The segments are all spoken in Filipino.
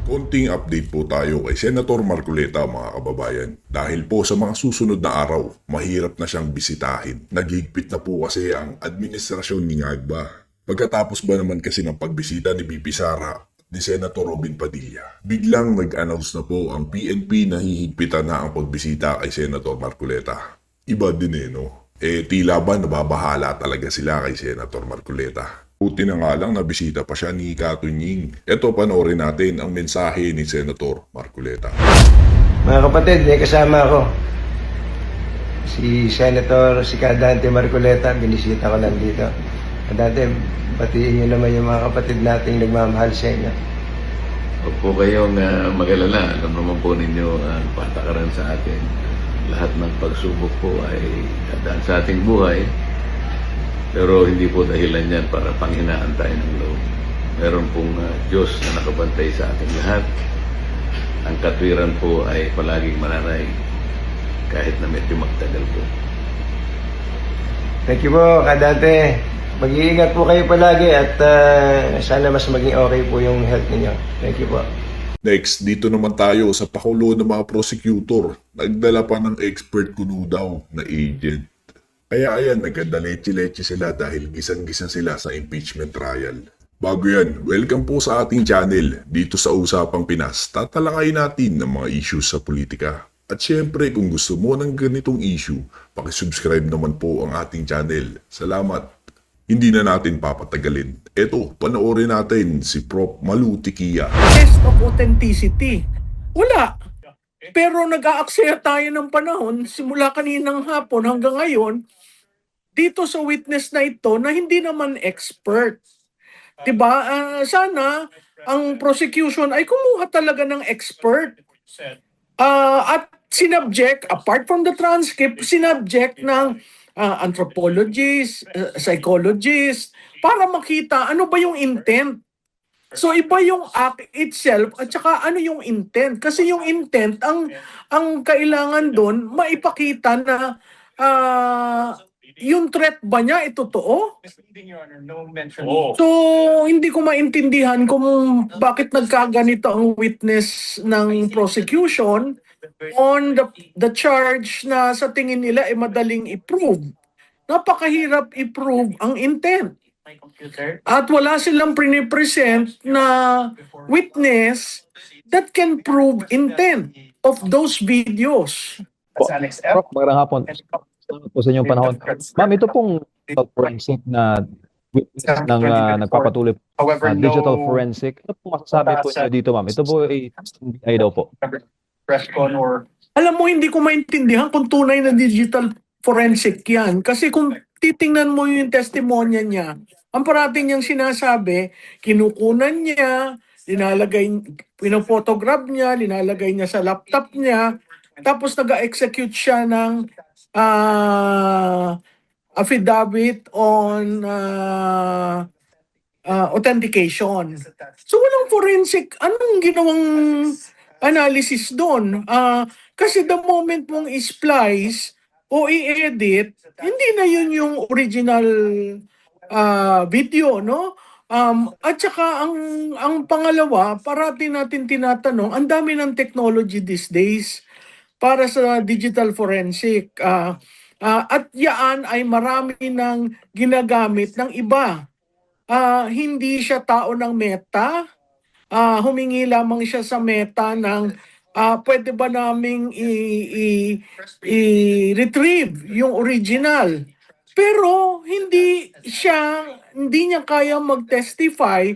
Konting update po tayo kay Senator Marcoleta mga kababayan. Dahil po sa mga susunod na araw, mahirap na siyang bisitahin. Naghigpit na po kasi ang administrasyon ni Ngagba. Pagkatapos ba naman kasi ng pagbisita ni BP Sara ni Senator Robin Padilla, biglang nag-announce na po ang PNP na hihigpitan na ang pagbisita kay Senator Marcoleta. Iba din no? Tila ba nababahala talaga sila kay Senator Marcoleta. Buti na nga lang nabisita pa siya ni Katunying. Ito panoorin natin ang mensahe ni Senator Marcoleta. Mga kapatid, may kasama ako. Si Kadante Marcoleta, binisita ko lang dito. Kadante, batiin niyo naman yung mga kapatid nating nagmamahal sa inyo. Huwag po kayong mag-alala. Alam naman po ninyo ang patakaran sa atin. Lahat ng pagsubok po ay dadaan sa ating buhay. Pero hindi po dahilan yan para panghinaan tayo ng loob. Meron pong Diyos na nakabantay sa ating lahat. Ang katwiran po ay palaging mananay kahit na medyo magtagal po. Thank you po, Kadante. Mag-iingat po kayo palagi at sana mas maging okay po yung health ninyo. Thank you po. Next, dito naman tayo sa pakulo ng mga prosecutor. Nagdala pa ng expert kuno daw na agent. Kaya ayan, nagkadaleche-leche sila dahil gisang-gisang sila sa impeachment trial. Bago yan, welcome po sa ating channel. Dito sa Usapang Pinas, tatalakayin natin ng mga issues sa politika. At syempre, kung gusto mo ng ganitong issue, pakisubscribe naman po ang ating channel. Salamat! Hindi na natin papatagalin. Eto, panoorin natin si Prof. Malu Tikia. Test of authenticity. Wala. Pero nag-aaksaya tayo ng panahon simula kaninang hapon hanggang ngayon dito sa witness na ito na hindi naman expert. 'Di ba? Sana ang prosecution ay kumuha talaga ng expert. At sinubject, apart from the transcript, sinubject ng anthropologist, psychologist, para makita ano ba yung intent. So iba yung act itself at saka ano yung intent. Kasi yung intent, ang kailangan doon, maipakita na yung threat ba niya ay totoo? So hindi ko maintindihan kung bakit nagkaganito ang witness ng prosecution on the charge na sa tingin nila ay madaling i-prove. Napakahirap i-prove ang intent. At wala silang present na witness that can prove intent of those videos. Prof, magandang hapon. Salamat po sa inyong panahon. Ma'am, ito pong forensic na witness ng nagpapatuloy digital forensic. Ano po masasabi po niyo dito, ma'am? Ito po ay NBI daw po. Alam mo, hindi ko maintindihan kung tunay na digital forensic yan. Kasi kung titingnan mo yung testimonya niya, ang parating niyang sinasabi, kinukunan niya, pinophotograph niya, linalagay niya sa laptop niya, tapos nag-execute siya ng affidavit on authentication. So walang forensic, anong ginawang analysis doon? Kasi the moment mong i-splice o i-edit, hindi na yun yung original video, no? At saka ang pangalawa, parati natin tinatanong, ang dami ng technology these days para sa digital forensic. At yaan ay marami ng ginagamit ng iba. Hindi siya tao ng Meta. Humingi lamang siya sa Meta ng pwede ba naming i-retrieve yung original. Pero hindi niya kaya mag-testify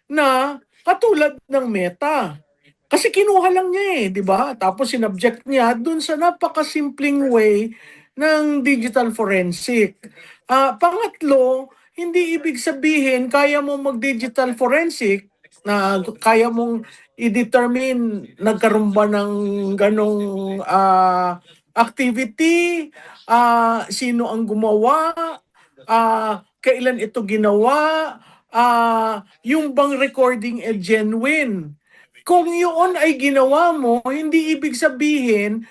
na katulad ng Meta. Kasi kinuha lang niya di ba? Tapos sinubject niya dun sa napakasimpleng way ng digital forensic. Pangatlo, hindi ibig sabihin kaya mo mag-digital forensic na kaya mong i-determine nagkaroon ba ng ganong activity, sino ang gumawa, kailan ito ginawa, yung bang recording ay genuine. Kung yun ay ginawa mo, hindi ibig sabihin,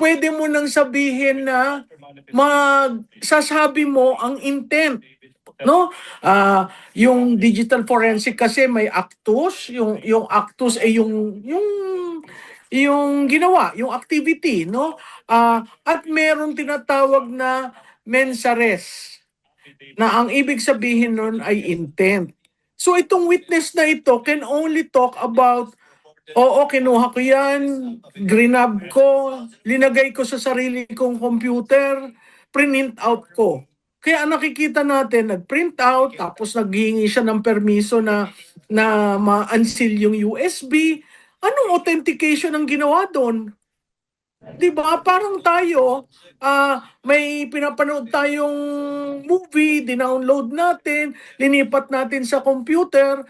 pwede mo nang sabihin na magsasabi mo ang intent. no? Yung digital forensic kasi may actus, yung actus ay yung ginawa, yung activity, no? At merong tinatawag na mensa res, na ang ibig sabihin nun ay intent. So itong witness na ito can only talk about, oo, kinuha ko yan, grinab ko, linagay ko sa sarili kong computer, print out ko. Kaya ang nakikita natin, nag-print out, tapos naghihingi siya ng permiso na ma-unseal yung USB. Anong authentication ang ginawa doon? 'Di ba? Parang tayo, may pinapanood tayong movie, dinownload natin, linipat natin sa computer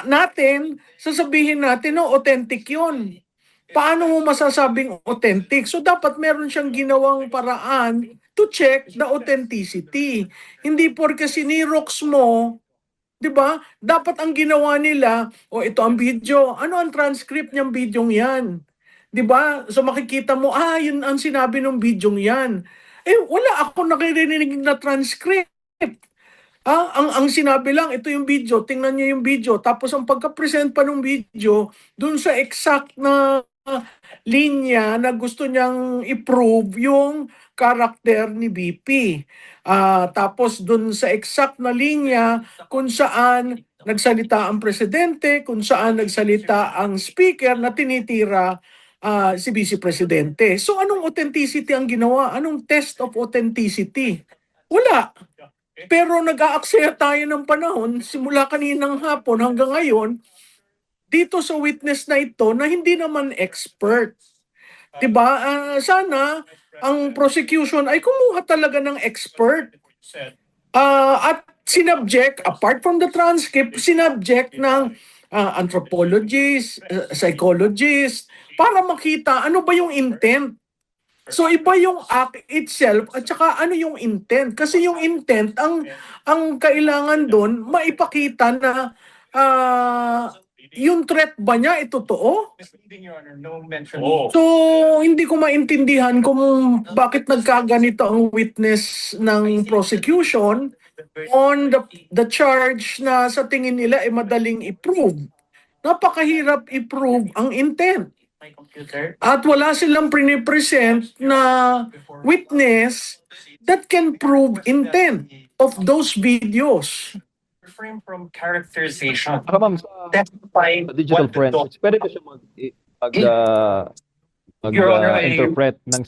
natin, sasabihin natin, no, authentic 'yun. Paano mo masasabing authentic? So dapat meron siyang ginawang paraan to check the authenticity. Hindi porke sinirox mo, 'di ba? Dapat ang ginawa nila, o ito ang video. Ano ang transcript niyang bidyong 'yan? 'Di ba? So makikita mo, yun ang sinabi ng bidyong 'yan. Wala ako naririnig na transcript. Ang sinabi lang, ito yung video, tingnan niyo yung video. Tapos ang pagka-present pa ng video, dun sa exact na linya na gusto niyang i-prove yung karakter ni BP. Tapos dun sa exact na linya kung saan nagsalita ang presidente, kung saan nagsalita ang speaker na tinitira si Vice Presidente. So anong authenticity ang ginawa? Anong test of authenticity? Wala. Pero nag-aaksaya tayo ng panahon, simula kaninang hapon hanggang ngayon, dito sa witness na ito na hindi naman expert. Diba? Sana ang prosecution ay kumuha talaga ng expert. At sinubject, apart from the transcript, sinubject ng anthropologist, psychologist, para makita ano ba yung intent. So iba yung act itself at saka ano yung intent. Kasi yung intent, ang kailangan doon, maipakita na yung threat ba niya ay totoo? So hindi ko maintindihan kung bakit nagkaganito ang witness ng prosecution on the charge na sa tingin nila ay madaling i-prove. Napakahirap i-prove ang intent. At wala silang present na witness that can prove intent of those videos. Refrain from characterization. Ma'am, Testify digital what the forensics, pwede ba siya Your Honor, interpret ng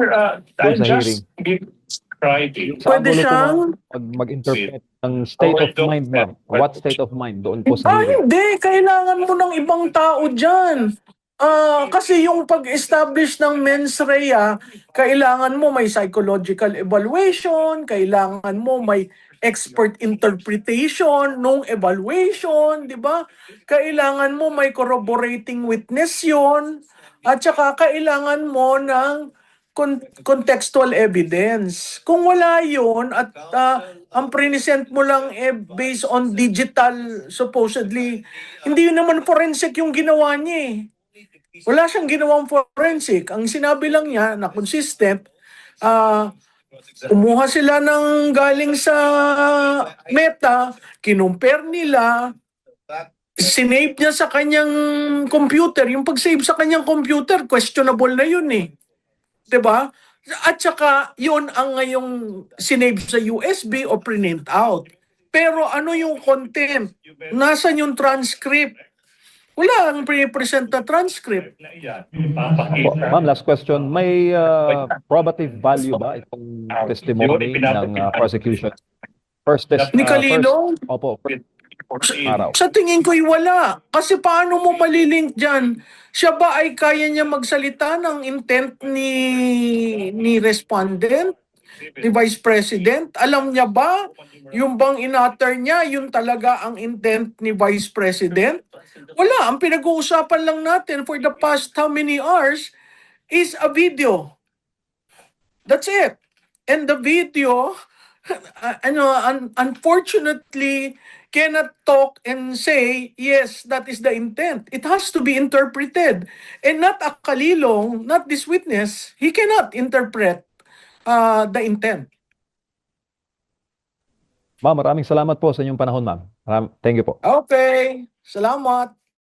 I'll sa just give Friday. sa Pwede angulo po, siyang mag-interpret ng state of mind, ma'am. What state of mind doon po sa hearing? hindi. Kailangan mo ng ibang tao dyan. Kasi yung pag-establish ng mens rea, kailangan mo may psychological evaluation, kailangan mo may expert interpretation nung evaluation, di ba? Kailangan mo may corroborating witness yon, at saka kailangan mo ng contextual evidence. Kung wala yon at ang present mo lang based on digital, supposedly, hindi naman forensic yung ginawa niya eh. Wala siyang ginawang forensic. Ang sinabi lang niya na consistent, kumuha sila ng galing sa Meta, kinumpare nila, sinave niya sa kanyang computer. Yung pag-save sa kanyang computer, questionable na yun eh. 'Di ba? At saka, yun ang ngayong sinave sa USB o print out. Pero ano yung content? Nasaan yung transcript? Wala ang pre-present na transcript. Ma'am, last question. May probative value ba itong testimony ng prosecution? First Ni Calino? Opo, araw. Sa tingin ko'y wala. Kasi paano mo malilink dyan? Siya ba ay kaya niya magsalita ng intent ni respondent? Ni Vice President? Alam niya ba? Yung bang inatter niya, yun talaga ang intent ni Vice President? Wala. Ang pinag-uusapan lang natin for the past how many hours is a video. That's it. And the video, unfortunately, cannot talk and say, yes, that is the intent. It has to be interpreted. And not Calilong, not this witness, he cannot interpret the intent. Ma'am, maraming salamat po sa inyong panahon, ma'am. Thank you po. Okay, salamat.